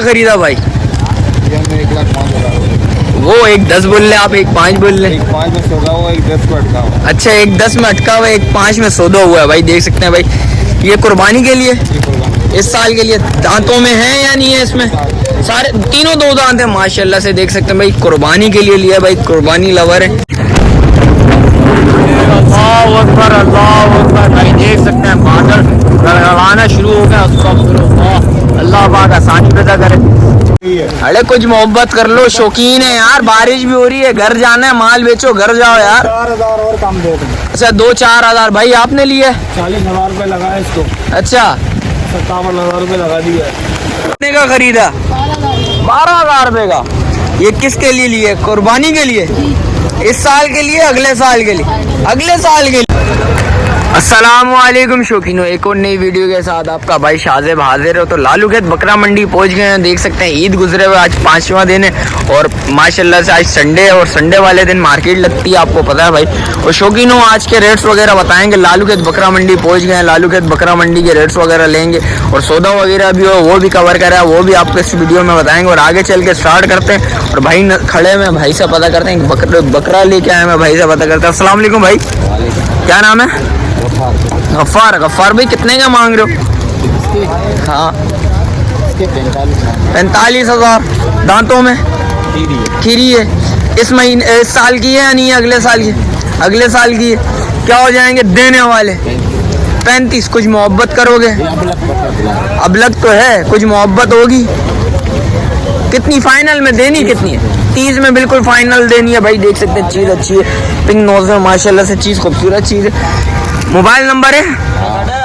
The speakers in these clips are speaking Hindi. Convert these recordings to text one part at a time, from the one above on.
का खरीदा भाई? ये हमने 1,05,000। वो 1,10 बोल रहे, आप 1,5 बोल रहे। 1,05 में सौदा हुआ, 1,10 में अटका हुआ। अच्छा, 1,10 में अटका हुआ, 1,5 में सौदा हुआ है भाई, देख सकते हैं भाई। ये कुर्बानी के लिए, इस साल के लिए। दांतों में है या नहीं है इसमें? सारे तीनों दो दांत है माशाल्लाह से, देख सकते हैं भाई। कुर्बानी के लिए लिया भाई, कुर्बानी लवर है। अल्लाह अकबर, अल्लाह अकबर भाई, देख सकते हैं बादल गड़गड़ाना शुरू हो गया। अल्लाह पाक आसानी पैदा करे। अरे कुछ मोहब्बत कर लो, शौकीन है यार, बारिश भी हो रही है, घर जाना है, माल बेचो, घर जाओ यार। 4,000 और कम दे दें। अच्छा, 2-4 हज़ार भाई आपने लिए? 40,000 रुपये लगा है इसको। अच्छा, 57,000 रुपये लगा दिया है। कितने का खरीदा? 12,000 रुपये का। ये किसके लिए लिए? कुर्बानी के लिए? इस साल के लिए, अगले साल के लिए? अगले साल के लिए। अस्सलामुअलैकुम शौकीनों, एक और नई वीडियो के साथ आपका भाई शाज़ेब हाजिर है। तो लालू खेत बकरा मंडी पहुंच गए हैं, देख सकते हैं ईद गुजरे हुए, आज 5वां दिन है और माशाल्लाह से आज संडे है और संडे वाले दिन मार्केट लगती है, आपको पता है भाई। और शौकीनों आज के रेट्स वगैरह बताएंगे। लालू खेत बकरा मंडी पहुंच गए हैं, लालू खेत बकरा मंडी के रेट्स वगैरह लेंगे और सौदा वगैरह भी हो वो भी कवर करा है, वो भी आपको इस वीडियो में बताएंगे। और आगे चल के स्टार्ट करते हैं और भाई खड़े में भाई से पता करते हैं, बकरा लेके आए हैं, भाई से पता करते हैं। अस्सलाम वालेकुम भाई, क्या नाम है? गफ्फार। गफ्फार भाई कितने का मांग रहे हो? हाँ, 45,000। दांतों में खीरी है। इस महीने, इस साल की है या नहीं? अगले साल की? अगले साल की है। क्या हो जाएंगे देने वाले? 35। कुछ मोहब्बत करोगे? अब लग तो है, कुछ मोहब्बत होगी। कितनी फाइनल में देनी? कितनी है? 30 में बिल्कुल फाइनल देनी है भाई, देख सकते हैं चीज़ अच्छी है, पिंक नोज में माशाल्लाह से चीज़ खूबसूरत चीज़ है। मोबाइल नंबर है?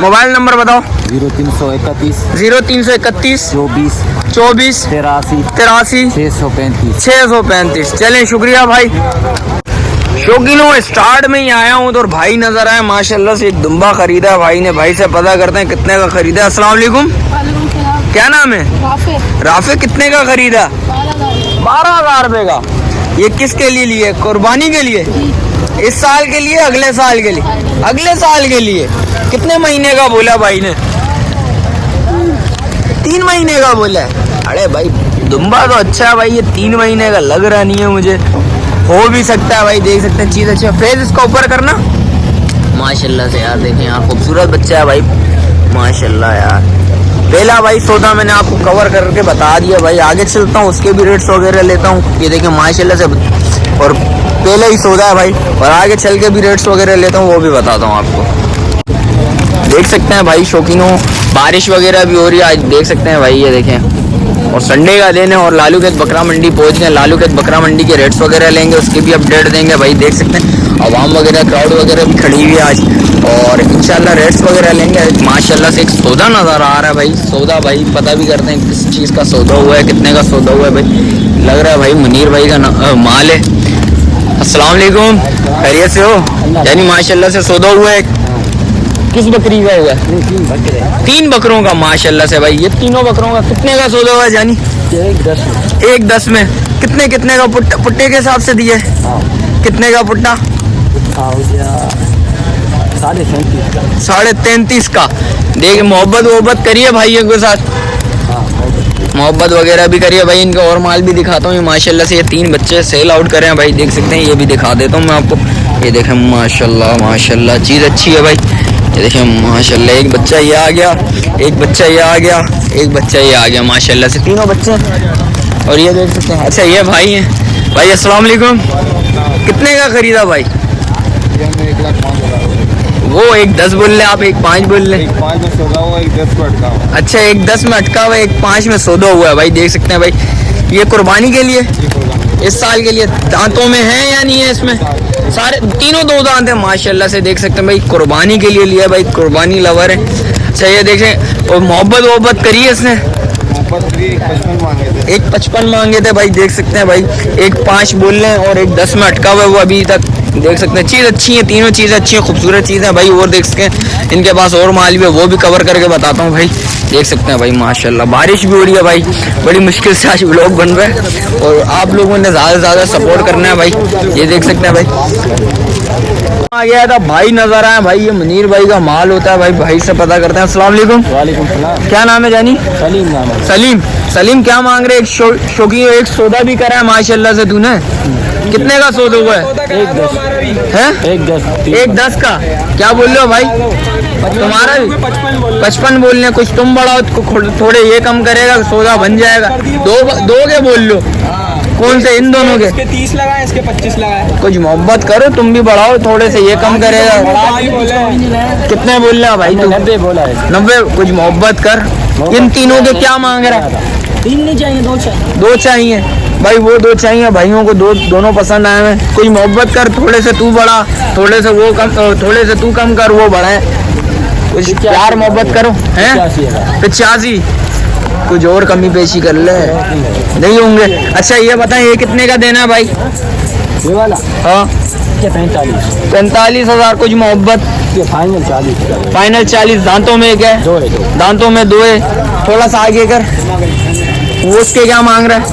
मोबाइल नंबर बताओ। 0331 0331 24 83 635। चलें, शुक्रिया भाई। शौकीनों स्टार्ट में ही आया हूँ तो भाई नजर आए माशाल्लाह से, एक दुम्बा खरीदा है भाई ने, भाई से पता करते हैं कितने का खरीदा है। अस्सलाम वालेकुम, क्या नाम है? राफे। कितने का खरीदा? 12,000 रुपये का। ये किसके लिए लिए? कुर्बानी के लिए? इस साल के लिए, अगले साल के लिए? अगले साल के लिए। कितने महीने का बोला भाई ने? 3 महीने का बोला है। अरे भाई दुम्बा तो अच्छा है भाई, ये 3 महीने का लग रहा नहीं है मुझे, हो भी सकता है भाई, देख सकते हैं चीज़ अच्छी है। फेस इसका ऊपर करना माशाल्लाह से यार, देखें यार खूबसूरत बच्चा है भाई माशाल्लाह यार। पहला भाई सौदा मैंने आपको कवर करके बता दिया भाई, आगे चलता हूँ उसके भी रेट्स वगैरह लेता हूँ। ये देखें माशाल्लाह से, और पहले ही सौदा है भाई, और आगे चल के भी रेट्स वगैरह लेता हूँ, वो भी बताता हूँ आपको। देख सकते हैं भाई शौकीनों, बारिश वगैरह भी हो रही है आज, देख सकते हैं भाई, ये देखें। और संडे का दिन है और लालू खेत बकरा मंडी पहुंच गए। लालू खेत बकरा मंडी के रेट्स वगैरह लेंगे, उसकी भी अपडेट देंगे भाई, देख सकते हैं आवाम वगैरह, क्राउड वगैरह भी खड़ी हुई है आज, और इंशाल्लाह रेट्स वगैरह लेंगे। माशाल्लाह से एक सौदा नज़र आ रहा है भाई, सौदा भाई पता भी करते हैं किस चीज़ का सौदा हुआ है, कितने का सौदा हुआ है भाई। लग रहा है भाई मुनीर भाई का माल है। अस्सलाम वालेकुम, खैरियत से हो? यानी माशाल्लाह से सौदा हुआ है। किस बकरी का हुआ? 3 बकरों का माशाल्लाह से भाई। ये तीनों बकरों का कितने का सौदा हुआ है जानी? 1,10 में। कितने कितने का पुट्टे के हिसाब से दिए? कितने का पुट्टा? 33.5 का। देख मोहब्बत करिए भाइयों के साथ, मोहब्बत वगैरह भी करिए भाई। इनका और माल भी दिखाता हूँ, माशाल्लाह से ये 3 बच्चे सेल आउट करे हैं भाई, देख सकते हैं। ये भी दिखा देता हूँ मैं आपको, ये देखें माशाल्लाह माशाल्लाह चीज़ अच्छी है भाई। ये देखें माशाल्लाह, एक बच्चा ये आ गया, एक बच्चा ये आ गया, एक बच्चा ये आ गया माशाल्लाह से, तीनों बच्चे। और ये देख सकते हैं। अच्छा ये भाई हैं भाई, अस्सलाम वालेकुम, कितने का खरीदा भाई? वो 1,10 बोल रहे, आप 1,5 बोल रहे। 1,05 में सौदा हुआ, 1,10 में अटका हुआ। अच्छा, 1,10 में अटका हुआ, 1,5 में सौदा हुआ है भाई, देख सकते हैं भाई। ये कुर्बानी के लिए, इस साल के लिए। दांतों में है या नहीं है इसमें? सारे तीनों दो दांत है माशाल्लाह से, देख सकते हैं भाई। कुर्बानी के लिए लिया भाई, कुर्बानी लवर है। अच्छा ये देखें, और मोहब्बत करिए इसने। 1,55 मांगे थे भाई, देख सकते हैं भाई। 1,5 बोल रहे हैं और 1,10 में अटका हुआ है वो अभी तक, देख सकते हैं। चीज़ अच्छी है, तीनों चीज़ें अच्छी हैं, खूबसूरत चीज़ है भाई। और देख सकते हैं इनके पास और माल भी है, वो भी कवर करके बताता हूँ भाई, देख सकते हैं भाई माशाल्लाह। बारिश भी हो रही है भाई, बड़ी मुश्किल से आज व्लॉग बन रहा है और आप लोगों ने ज़्यादा से ज़्यादा सपोर्ट करना है भाई, ये देख सकते हैं भाई। आ गया था भाई, नजर आया भाई, ये मुनीर भाई का माल होता है भाई। भाई से पता करते हैं। अस्सलाम वालेकुम। वालेकुम सलाम। क्या नाम है जानी? सलीम नाम है। सलीम। सलीम क्या मांग रहे? एक शौकीन, एक सौदा भी करा है माशाल्लाह से तूने। कितने का सौदा हुआ है? 1.10 है? 1.10 1.10 का। क्या बोल रहे हो भाई? तुम्हारा भी 55 बोल रहे हैं। कुछ तुम बढ़ाओ थोड़े, ये कम करेगा सौदा बन जाएगा। दो के बोल लो। कौन से? इन दोनों के? इसके 30 लगाए, इसके 25 लगाए। कुछ मोहब्बत करो, तुम भी बढ़ाओ थोड़े से, ये कम करेगा। कितने बोल रहे हो भाई तू? 90 बोला है। 90। कुछ मोहब्बत कर। इन तीनों के क्या मांग रहा है? 3 नहीं चाहिए, 2 चाहिए। 2 चाहिए भाई, वो 2 चाहिए भाइयों को। दोनों पसंद आए हैं। कुछ मोहब्बत कर, थोड़े से तू बढ़ा, थोड़े से वो कम, थोड़े से तू कम कर, वो बढ़ाए। कुछ प्यार मोहब्बत करो। हैं 85। कुछ और कमी पेशी कर ले, नहीं होंगे। अच्छा ये बताएं, ये कितने का देना है भाई? ये वाला हाँ 45 कुछ मोहब्बत। ये फाइनल 40 का है। फाइनल 40। दांतों में एक है? 2 है 2। दांतों में 2 है। थोड़ा सा आगे कर। वो उसके क्या मांग रहा है?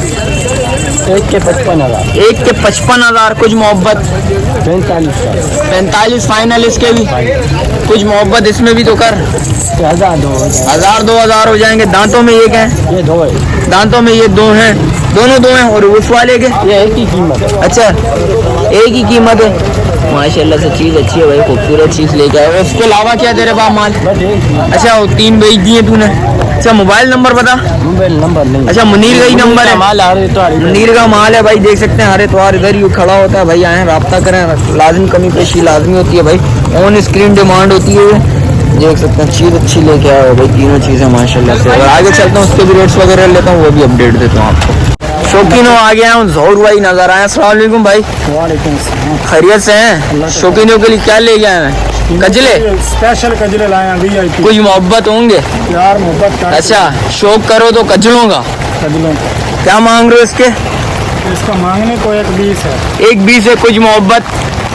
एक के 55,000। एक के 55,000। कुछ मोहब्बत। 45 का। 45 फाइनल इसके भी। कुछ मोहब्बत इसमें भी तो कर। 1000 2 1000 हो जाएंगे। दांतों में एक है? ये 2 है। दांतों में ये 2 हैं, दोनों 2 हैं। और उस वाले के? ये एक ही कीमत है। अच्छा, एक ही कीमत है। माशाल्लाह से चीज अच्छी है भाई, खूबसूरत चीज लेके आए। उसके अलावा क्या दे रहे बाप माल? बस एक अच्छा, वो 3 बेच दिए तूने। अच्छा मोबाइल नंबर बता। मोबाइल नंबर नहीं। अच्छा मुनीर का ही नंबर है? माल आ रहे तो मुनीर का माल है भाई, देख सकते हैं। हर इतवार इधर ही खड़ा होता है भाई। आए रब्ता करें, लाजिम कमी पेशी लाजमी होती है भाई। ऑन स्क्रीन डिमांड होती है। देख सकते हैं चीज अच्छी लेके आया हो भाई, तीनों चीजें माशाल्लाह से। अगर आगे चलता हूँ उसके भी रेट्स वगैरह लेता हूँ, वो भी अपडेट देता हूँ आपको। शौकीनों आ गया हूँ, जहूर भाई नजर आए। अस्सलाम वालेकुम भाई। वालेकुम सलाम। खैरियत से हैं? शौकीनों के लिए क्या ले गए हैं? कजले? स्पेशल कजले लाए हैं VIP। कुछ मोहब्बत होंगे? यार मोहब्बत का। अच्छा शौक करो तो कजलों का। कजलों क्या मांग रहे हो इसके? इसका मांगने को 1.20 है। 1.20 है। कुछ मोहब्बत?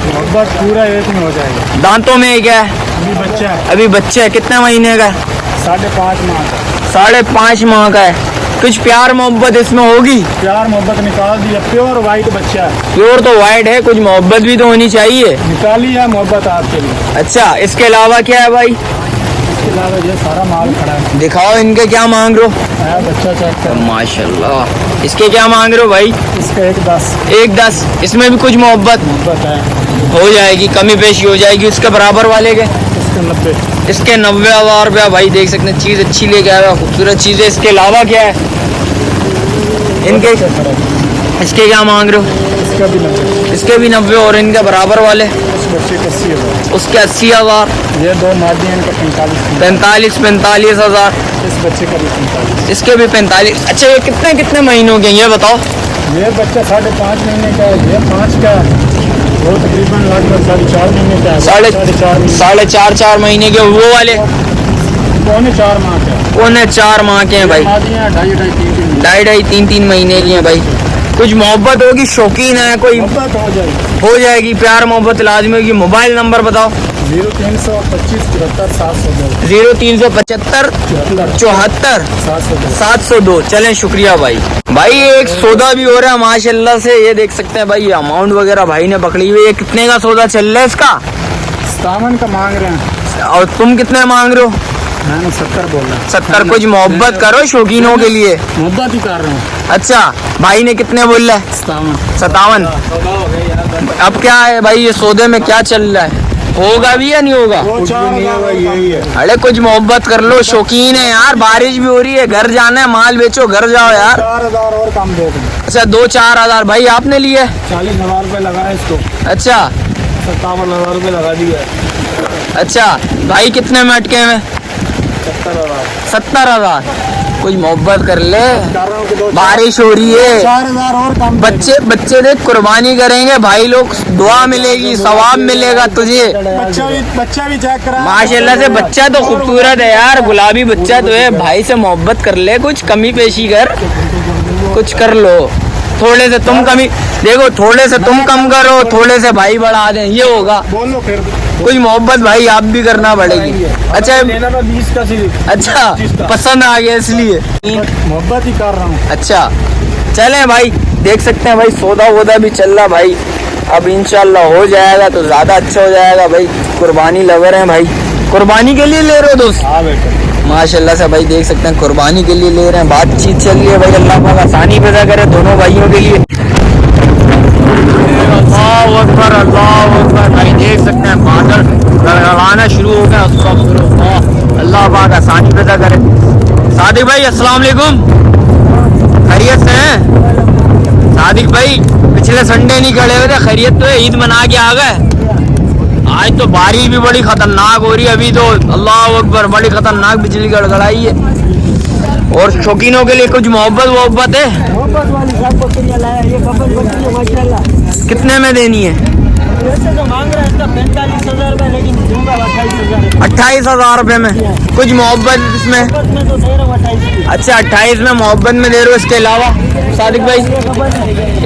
मोहब्बत पूरा 1 में हो जाएगा। दांतों में एक है? अभी बच्चा है। अभी बच्चे है। कितने महीने का? 5.5 माह का। 5.5 माह का है। कुछ प्यार मोहब्बत इसमें होगी? प्यार मोहब्बत निकाल दिया। प्योर वाइट बच्चा है। प्योर तो वाइट है, कुछ मोहब्बत भी तो होनी चाहिए। निकाली है मोहब्बत आपके लिए। अच्छा इसके अलावा क्या है भाई? इसके अलावा ये सारा माल खड़ा है। दिखाओ इनके क्या मांग रहे हो? आया बच्चा चेक कर। माशाल्लाह। इसके क्या मांग रहे हो भाई? इसका 1.10 1.10। इसमें भी कुछ मोहब्बत मोहब्बत है। हो जाएगी, कमी पेशी हो जाएगी। उसके बराबर वाले के? इसका 90। इसके 90,000 रुपया भाई। देख सकते हैं चीज अच्छी लेके आया, खूबसूरत चीज है। इसके अलावा क्या है इनके? इसके क्या मांग रहे हो? इसका भी 90। इसके भी 90। और इनके बराबर वाले? इस बच्चे का 80,000। उसके 80,000। ये 2 मादी हैं, इनका 45। 45,000। इस बच्चे का भी 45। इसके भी 45। अच्छा ये कितने महीनों के ये बताओ? ये बच्चा 5.5 महीने का है। ये 5 का है। वो तकरीबन लगभग 4.5 महीने का है। 4.5 महीने के। वो वाले? 4.25 माह का है। 4.25 माह के हैं भाई। मादियाँ 2.5-3 ढाई 3 महीने की हैं भाई। कुछ मोहब्बत होगी? शौकीन है कोई? मोहब्बत हो जाएगी। हो जाएगी। प्यार मोहब्बत लाजमी होगी। मोबाइल नंबर बताओ। 0325 73 702। 0375 74 702। चलें शुक्रिया भाई। भाई एक सौदा भी हो रहा है माशाल्लाह से, ये देख सकते हैं भाई। अमाउंट वगैरह भाई ने पकड़ी हुई है। कितने का सौदा चल रहा है इसका? 57 का मांग रहे हैं। और तुम कितने मांग रहे हो? मैंने 70 बोला। 70। कुछ मोहब्बत करो शौकीनों के लिए। मोहब्बत ही कर रहे हैं। अच्छा भाई ने कितने बोल रहा है? 57। अब क्या है भाई, ये सौदे में क्या चल रहा है? होगा भी या नहीं होगा? यही है। अरे कुछ मोहब्बत कर लो, शौकीन है यार। बारिश भी हो रही है, घर जाना है, माल बेचो घर जाओ यार। 4,000 और कम दे दें। अच्छा 2-4 हजार भाई आपने लिए? 40,000 रुपये लगाए इसको। अच्छा 57,000 रुपये लगा दिया। अच्छा भाई कितने में अटके में? 70,000। कुछ मोहब्बत कर ले, बारिश हो रही है। 4,000 और कम। बच्चे देख कुर्बानी करेंगे भाई लोग, दुआ मिलेगी, सवाब मिलेगा तुझे। बच्चा भी चेक करा माशाल्लाह से बच्चा तो खूबसूरत है यार, गुलाबी बच्चा तो है। भाई से मोहब्बत कर ले, कुछ कमी पेशी कर, कुछ कर लो। थोड़े से तुम कमी देखो, थोड़े से तुम कम करो, थोड़े से भाई बढ़ा दें, ये होगा। बोलो फिर कुछ मोहब्बत भाई आप भी करना पड़ेगी। अच्छा लेना था 20 का सिर्फ। अच्छा पसंद आ गया इसलिए मोहब्बत ही कर रहा हूँ। अच्छा चले भाई, देख सकते हैं भाई सौदा वोदा भी चल रहा भाई। अब इंशाल्लाह हो जाएगा तो ज़्यादा अच्छा हो जाएगा भाई। कुर्बानी लवर हैं भाई, कुर्बानी के लिए ले रहे हो दोस्त? हाँ बेटा, माशाल्लाह से भाई देख सकते हैं कुर्बानी के लिए ले रहे हैं। बातचीत चल रही है भाई, अल्लाह पाक आसानी पैदा करे दोनों भाइयों के लिए। अल्लाह अकबर, अल्लाह अकबर। भाई देख सकते हैं बादल गड़गड़ाना शुरू हो गया। अस्तगफिरुल्लाह, अल्लाह पाक आसानी पैदा करे। सादिक भाई अस्सलाम वालेकुम, खैरियत से हैं? सादिक भाई पिछले संडे नहीं खड़े हुए थे, खैरियत तो है? ईद मना के आ गए? आज तो बारिश भी बड़ी खतरनाक हो रही है अभी तो, अल्लाह अकबर, बड़ी खतरनाक बिजली गड़गड़ाई है। और शौकीनों के लिए कुछ मोहब्बत है? मोहब्बत वाली सब बकरियां लाया, ये कपल बकरी है माशाल्लाह। कितने में देनी है? वैसे तो मांग रहा है इसका 45,000 रुपये, लेकिन दूंगा 28,000। 28,000 रुपये में कुछ मोहब्बत इसमें? मोहब्बत में तो दे रहा हूँ 28। अच्छा 28 में मोहब्बत में दे रहे हो। इसके अलावा सादिक भाई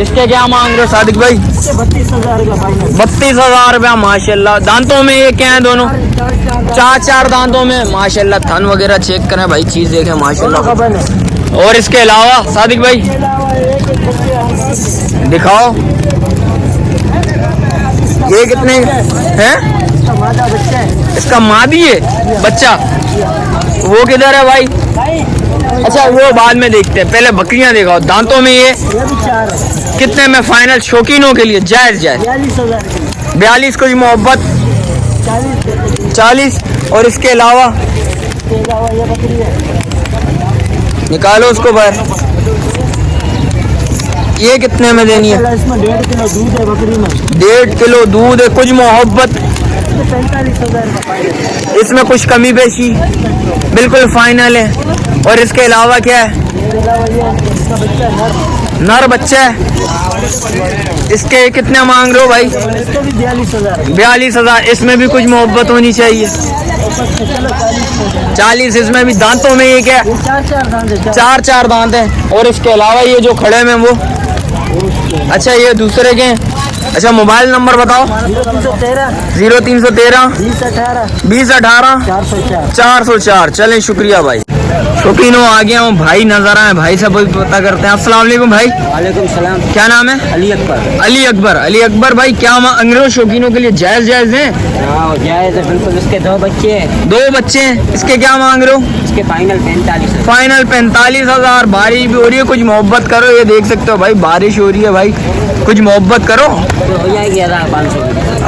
इसके क्या मांग रहे हो सादिक भाई? 32,000 का फाइनल। 32,000 रुपया माशाल्लाह। दांतों में ये क्या है दोनों? चार दांतों में माशाल्लाह। थन वगैरह चेक करें भाई, चीज देखें माशाल्लाह। खबर है। और इसके अलावा सादिक भाई इसके अलावा एक बच्चे दिखाओ, ये कितने हैं? इसका मादा बच्चा है। इसका मादी है बच्चा, वो किधर है भाई? अच्छा वो बाद में देखते हैं, पहले बकरियां दिखाओ। दांतों में ये ये भी 4 है। कितने में फाइनल शौकीनों के लिए जायज? 42,000 की। 42 कुछ मोहब्बत 40। और इसके अलावा इसके अलावा ये बकरी है। निकालो उसको बाहर। ये कितने में देनी है? इसमें 1.5 किलो दूध है बकरी में। 1.5 किलो दूध है, कुछ मोहब्बत। 45,000 का फाइनल। इसमें कुछ कमी पेशी बिल्कुल फाइनल है। और इसके अलावा क्या है? इसके अलावा ये इसका बच्चा है नर बच्चा है। इसके कितने मांग रहे हो भाई? इसके भी 42,000। 42,000। इसमें भी कुछ मोहब्बत होनी चाहिए। चलो 40। इसमें भी दांतों में ये क्या है? 4 दांत है। चार दांत हैं। और इसके अलावा ये जो खड़े में वो, अच्छा ये दूसरे के हैं। अच्छा मोबाइल नंबर बताओ। 0313 0313 2018 2018 404। 404। चलें शुक्रिया भाई। शौकीनों आ गया हूँ, भाई नजर आए, भाई से कोई पता करते हैं। अस्सलाम वालेकुम भाई। वालेकुम सलाम। क्या नाम है? अली अकबर। अली अकबर। अली अकबर भाई क्या मांग रहे हो शौकीनों के लिए? जायज हैं? हाँ जायज है बिल्कुल। इसके 2 बच्चे हैं। 2 बच्चे हैं। इसके क्या मांग रहे हो? इसके फाइनल 45,000। फाइनल 45,000। बारिश भी हो रही है, कुछ मोहब्बत करो। ये देख सकते हो भाई बारिश हो रही है भाई, कुछ मोहब्बत करो। तो हो जाएगी 1,500।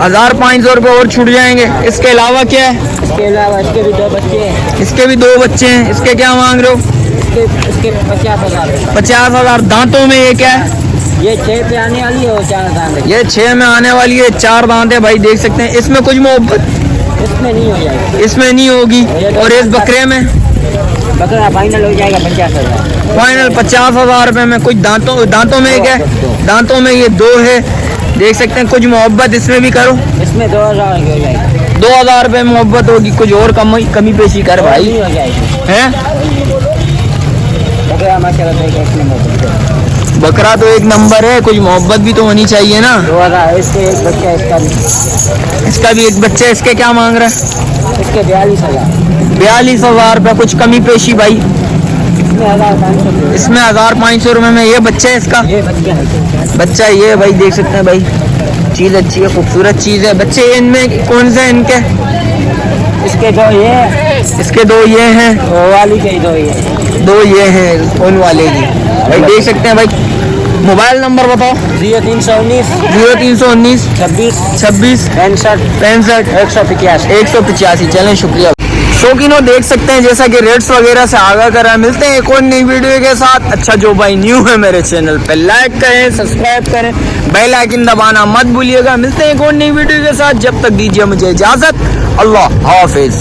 1,500 रुपये और छूट जाएंगे। इसके अलावा क्या है? इसके अलावा इसके भी 2 बच्चे हैं। इसके भी 2 बच्चे हैं। इसके क्या मांग रहे हो? इसके 50,000। 50,000। दांतों में ये क्या है? ये 6 पे आने वाली है और 4 दांत है। ये 6 में आने वाली है, 4 दांत है भाई देख सकते हैं। इसमें कुछ मोहब्बत इसमें नहीं हो जाएगी। इसमें नहीं होगी। और इस बकरे में बकरा फाइनल हो जाएगा 50,000। फाइनल 50,000 रुपये में। कुछ दांतों में क्या है? दांतों में ये 2 है देख सकते हैं। कुछ मोहब्बत इसमें भी करो। इसमें 2,000 की हो जाएगी। 2,000 रुपये मोहब्बत होगी। कुछ और कमी पेशी कर भाई नहीं हो जाएगी। हैं? बकरा माशाल्लाह तो एक नंबर है। बकरा तो एक नंबर है, कुछ मोहब्बत भी तो होनी चाहिए ना। 2,000। इसके एक बच्चा है, इसका भी एक बच्चा है। इसके क्या मांग रहा है? इसके 42,000। 42,000 रुपये। कुछ कमी पेशी भाई इसमें 1,500। इसमें 1,500 रुपये में। ये बच्चा है इसका? ये बच्चा है। बच्चा ये भाई देख सकते हैं भाई, चीज़ अच्छी है, खूबसूरत चीज़ है। बच्चे इनमें कौन से हैं इनके? इसके 2 ये हैं। इसके 2 ये हैं। वो वाली के 2 ये। 2 ये हैं कौन वाले की भाई देख सकते हैं भाई। मोबाइल नंबर बताओ। 0319 0319 26 26 65 65 185। 185। चलें शुक्रिया। शौकीनों देख सकते हैं जैसा कि रेट्स वगैरह से आगाह करा। मिलते हैं एक और नई वीडियो के साथ। अच्छा जो भाई न्यू है मेरे चैनल पे लाइक करें, सब्सक्राइब करें, बेल आइकन दबाना मत भूलिएगा। मिलते हैं एक और नई वीडियो के साथ, जब तक दीजिए मुझे इजाजत। अल्लाह हाफिज।